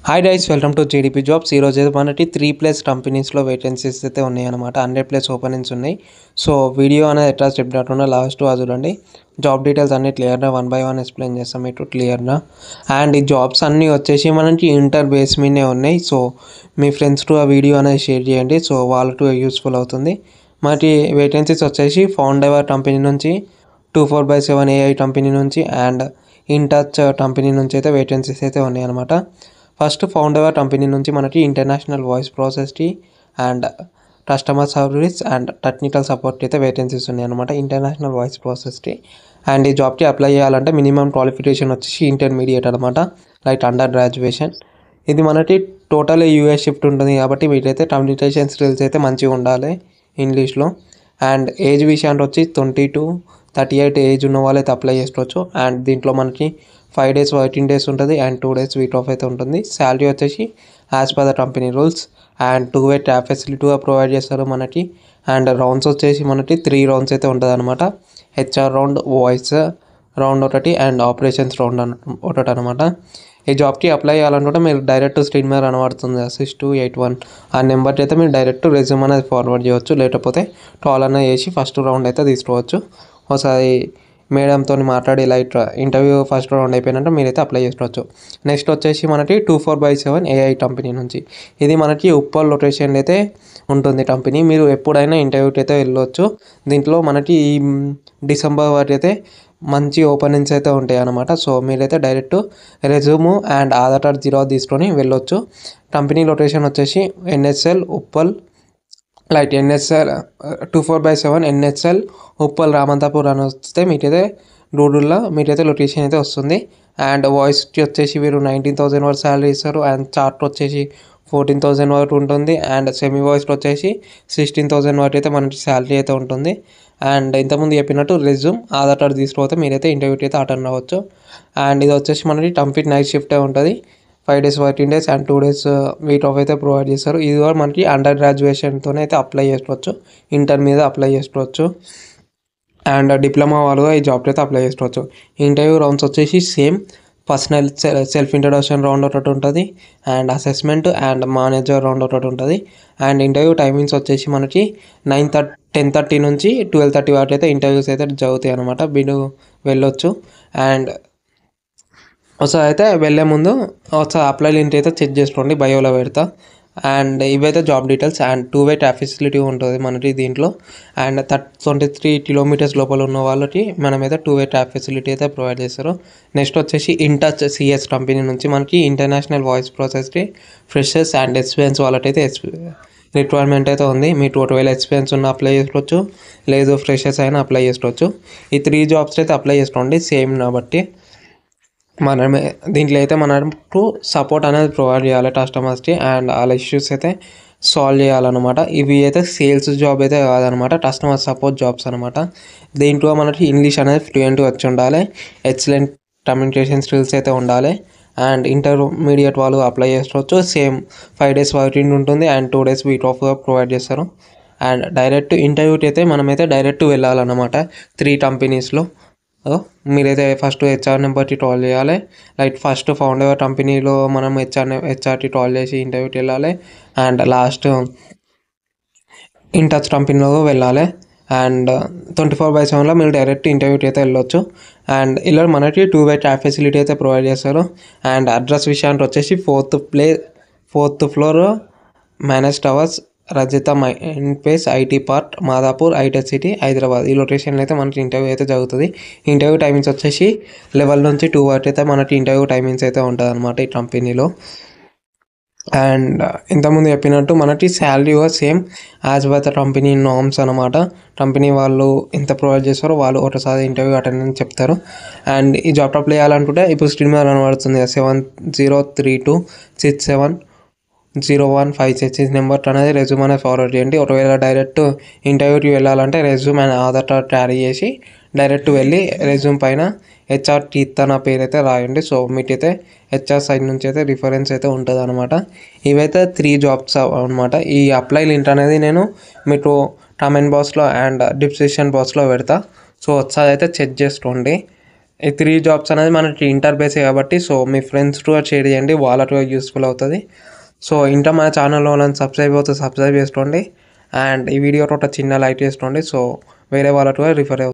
Hi guys, welcome to GDP jobs. ఈరోజు అయితే మనకి 3+ కంపెనీస్లో వేకెన్సీస్ అయితే ఉన్నాయి అనమాట. 100+ ఓపెనింగ్స్ ఉన్నాయి. సో వీడియో అనేది ఎట్లా స్టెప్ కాకుండా లాస్ట్ చూడండి. జాబ్ డీటెయిల్స్ అన్ని క్లియర్గా 1 by 1 ఎక్స్ప్లెయిన్ చేస్తాం మీకు క్లియర్గా. అండ్ ఈ జాబ్స్ అన్నీ వచ్చేసి మనకి ఇంటర్ బేస్ మీదే ఉన్నాయి. సో మీ ఫ్రెండ్స్తో ఆ వీడియో అనేది షేర్ చేయండి. సో వాళ్ళకు యూస్ఫుల్ అవుతుంది. మనకి వేకెన్సీస్ వచ్చేసి ఫౌండర్ కంపెనీ నుంచి, 24/7 AI కంపెనీ నుంచి అండ్ ఇన్టచ్ కంపెనీ నుంచి అయితే వేకెన్సీస్ అయితే ఉన్నాయి అనమాట. ఫస్ట్ ఫౌండర్ కంపెనీ నుంచి మనకి ఇంటర్నేషనల్ వాయిస్ ప్రాసెస్కి and customer service and technical support అయితే వేకెన్సీస్ ఉన్నాయి అనమాట. ఇంటర్నేషనల్ వాయిస్ ప్రాసెస్కి అండ్ ఈ జాబ్కి అప్లై చేయాలంటే మినిమం క్వాలిఫికేషన్ వచ్చేసి ఇంటర్మీడియట్ అనమాట, లైక్ అండర్ గ్రాడ్యుయేషన్. ఇది మనకి టోటల్ యూఎస్ షిఫ్ట్ ఉంటుంది కాబట్టి మీరైతే కమ్యూనికేషన్ స్కిల్స్ అయితే మంచిగా ఉండాలి ఇంగ్లీష్లో. అండ్ ఏజ్ విషయానికి వచ్చి 20 to 38 ఏజ్ ఉన్న వాళ్ళైతే అప్లై చేసుకోవచ్చు. అండ్ దీంట్లో మనకి 5 days వర్కింగ్ డేస్ ఉంటుంది అండ్ 2 days వీక్ ఆఫ్ అయితే ఉంటుంది. శాలరీ వచ్చేసి as per the company rules and 2-way cab ఫెసిలిటీగా ప్రొవైడ్ చేస్తారు మనకి. అండ్ రౌండ్స్ వచ్చేసి మనకి 3 rounds అయితే ఉంటుంది అనమాట. హెచ్ఆర్ రౌండ్, వాయిస్ రౌండ్ ఒకటి అండ్ ఆపరేషన్స్ రౌండ్ ఒకటి అనమాట. ఈ జాబ్కి అప్లై చేయాలనుకుంటే మీరు డైరెక్ట్ స్క్రీన్ మీద కనబడుతుంది 6281 ఆ నెంబర్కి అయితే మీరు డైరెక్ట్ రెజ్యూమ్ అనేది ఫార్వర్డ్ చేయవచ్చు, లేకపోతే కాల్ అనేది చేసి ఫస్ట్ రౌండ్ అయితే తీసుకోవచ్చు. ఒకసారి మేడంతో మాట్లాడి లైట్ ఇంటర్వ్యూ ఫస్ట్ రౌండ్ అయిపోయినట్టు మీరైతే అప్లై చేసుకోవచ్చు. నెక్స్ట్ వచ్చేసి మనకి 24/7 AI కంపెనీ నుంచి. ఇది మనకి ఉప్పల్ లొకేషన్ అయితే ఉంటుంది కంపెనీ. మీరు ఎప్పుడైనా ఇంటర్వ్యూకి అయితే వెళ్ళవచ్చు. దీంట్లో మనకి ఈ డిసెంబర్ వరకు అయితే మంచి ఓపెనింగ్స్ అయితే ఉంటాయి అన్నమాట. సో మీరైతే direct resume and Aadhaar card xerox తీసుకొని వెళ్ళొచ్చు. కంపెనీ లొకేషన్ వచ్చేసి NSL Uppal, like NSL 24/7 NSL Uppal Ramanthapur అని వస్తే మీకైతే గూగుల్లో మీకైతే లొకేషన్ అయితే వస్తుంది. అండ్ వాయిస్కి వచ్చేసి వీరు 19,000 వరకు శాలరీ ఇస్తారు. అండ్ చార్ట్ వచ్చేసి 14,000 వరకు ఉంటుంది. అండ్ సెమీ వాయిస్కి వచ్చేసి 16,000 వరకు అయితే మనకి శాలరీ అయితే ఉంటుంది. అండ్ ఇంతకుముందు చెప్పినట్టు రెజ్యూమ్ ఆధార్ కార్డ్ తీసుకుపోతే మీరైతే ఇంటర్వ్యూకి అయితే అటెండ్ అవ్వచ్చు. అండ్ ఇది వచ్చేసి మనకి కంప్లీట్ నైట్ షిఫ్టే ఉంటుంది. 5 days working days and 2 days week off అయితే ప్రొవైడ్ చేస్తారు. ఇది కూడా మనకి అండర్ గ్రాడ్యుయేషన్తోనే అయితే అప్లై చేసుకోవచ్చు, ఇంటర్ మీద అప్లై చేసుకోవచ్చు. అండ్ డిప్లొమా వాళ్ళు ఈ జాబ్కి అయితే అప్లై చేసుకోవచ్చు. ఇంటర్వ్యూ రౌండ్స్ వచ్చేసి same personal self introduction round ఒకటి ఉంటుంది and assessment and manager round ఒకటి ఉంటుంది. అండ్ ఇంటర్వ్యూ టైమింగ్స్ వచ్చేసి మనకి 10:30 నుంచి 12:30 వరకు అయితే ఇంటర్వ్యూస్ అయితే జరుగుతాయి అనమాట. మీరు వెళ్ళొచ్చు. అండ్ ఒకసారి అయితే వెళ్ళే ముందు ఒకసారి అప్లై లింక్ అయితే చెక్ చేసుకోండి, బయోలో పెడతా. అండ్ ఇవైతే job details. And 2-way tab facility ఉంటుంది మనకి దీంట్లో. అండ్ 23 kilometers లోపల ఉన్న వాళ్ళకి మనమైతే 2-way ట్యాబ్ ఫెసిలిటీ అయితే ప్రొవైడ్ చేస్తారు. నెక్స్ట్ వచ్చేసి ఇన్టచ్ CS కంపెనీ నుంచి మనకి ఇంటర్నేషనల్ వాయిస్ ప్రాసెస్కి ఫ్రెషర్స్ అండ్ ఎక్స్పీరియన్స్ వాళ్ళకైతే రిక్వైర్మెంట్ అయితే ఉంది. మీకు ఒకవేళ ఎక్స్పీరియన్స్ ఉన్న అప్లై చేసుకోవచ్చు, లేదు ఫ్రెషర్స్ అయినా అప్లై చేసుకోవచ్చు. ఈ 3 jobs అయితే అప్లై చేసుకోండి సేమ్ కాబట్టి. మనమే దీంట్లో అయితే మనకు సపోర్ట్ అనేది ప్రొవైడ్ చేయాలి కస్టమర్స్కి అండ్ వాళ్ళ ఇష్యూస్ అయితే సాల్వ్ చేయాలన్నమాట. ఇవి అయితే సేల్స్ జాబ్ అయితే కాదనమాట, కస్టమర్ సపోర్ట్ జాబ్స్ అనమాట. దీంట్లో మనకి ఇంగ్లీష్ అనేది ఫ్లూయెంట్గా వచ్చి ఉండాలి, ఎక్సలెంట్ కమ్యూనికేషన్ స్కిల్స్ అయితే ఉండాలి. అండ్ ఇంటర్మీడియట్ వాళ్ళు అప్లై చేసుకోవచ్చు. సేమ్ 5 days వర్కింగ్ ఉంటుంది and 2 days week of provide చేస్తారు. అండ్ డైరెక్ట్ ఇంటర్వ్యూకి అయితే మనమైతే డైరెక్ట్ వెళ్ళాలన్నమాట 3 కంపెనీస్లో. మీరైతే ఫస్ట్ హెచ్ఆర్ నెంబర్కి కాల్ చేయాలి. లైక్ ఫస్ట్ ఫౌండర్ కంపెనీలో మనం హెచ్ఆర్కి కాల్ చేసి ఇంటర్వ్యూకి వెళ్ళాలి. అండ్ లాస్ట్ ఇన్టచ్ కంపెనీలో వెళ్ళాలి. అండ్ 24/7లో మీరు డైరెక్ట్ ఇంటర్వ్యూకి అయితే వెళ్ళొచ్చు. అండ్ ఇలా మనకి 2-way ట్యాబ్ ఫెసిలిటీ అయితే ప్రొవైడ్ చేస్తారు. అండ్ అడ్రస్ విషయానికి వచ్చేసి 4th floor manage towers, Raheja mind space, IT park, Madhapur, hitech city, Hyderabad. ఈ లొకేషన్లో అయితే మనకి ఇంటర్వ్యూ అయితే జరుగుతుంది. ఇంటర్వ్యూ టైమింగ్స్ వచ్చేసి 11 నుంచి 2 వరకు అయితే మనకి ఇంటర్వ్యూ టైమింగ్స్ అయితే ఉంటుంది అనమాట ఈ కంపెనీలో. అండ్ ఇంతకుముందు చెప్పినట్టు మనకి salary same as per the company norms అనమాట. కంపెనీ వాళ్ళు ఎంత ప్రొవైడ్ చేస్తారో వాళ్ళు ఒకసారి ఇంటర్వ్యూ అటెండ్ అని చెప్తారు. అండ్ ఈ జాబ్ అప్లై చేయాలనుకుంటే ఇప్పుడు స్క్రీన్ మీద కనబడుతుంది 7032670156 నెంబర్ అనేది రెజ్యూమ్ అనేది ఫార్వర్డ్ చేయండి. ఒకవేళ డైరెక్ట్ ఇంటర్వ్యూకి వెళ్ళాలంటే resume and Aadhaar card carry చేసి డైరెక్ట్ వెళ్ళి రెజ్యూమ్ పైన HR కీర్తన నా పేరు అయితే రాయండి. సో మీకైతే HR సైడ్ నుంచి అయితే రిఫరెన్స్ అయితే ఉంటుంది అనమాట. ఇవైతే 3 jobs అనమాట. ఈ అప్లై లింక్ అనేది నేను మీకు కామెంట్ బాక్స్లో అండ్ డిస్క్రిప్షన్ బాక్స్లో పెడతా. సో ఒకసారి అయితే చెక్ చేసుకోండి. ఈ 3 జాబ్స్ అనేది మనకి ఇంటర్ బేసే కాబట్టి so me friends to share చేయండి, వాళ్ళకు యూస్ఫుల్ అవుతుంది. సో ఇంకా మన ఛానల్లో వాళ్ళని సబ్స్క్రైబ్ అవుతే సబ్స్క్రైబ్ చేసుకోండి. అండ్ ఈ వీడియో ఒక చిన్న లైక్ చేసుకోండి. సో వేరే వాళ్ళకు రిఫర్ అవుతుంది.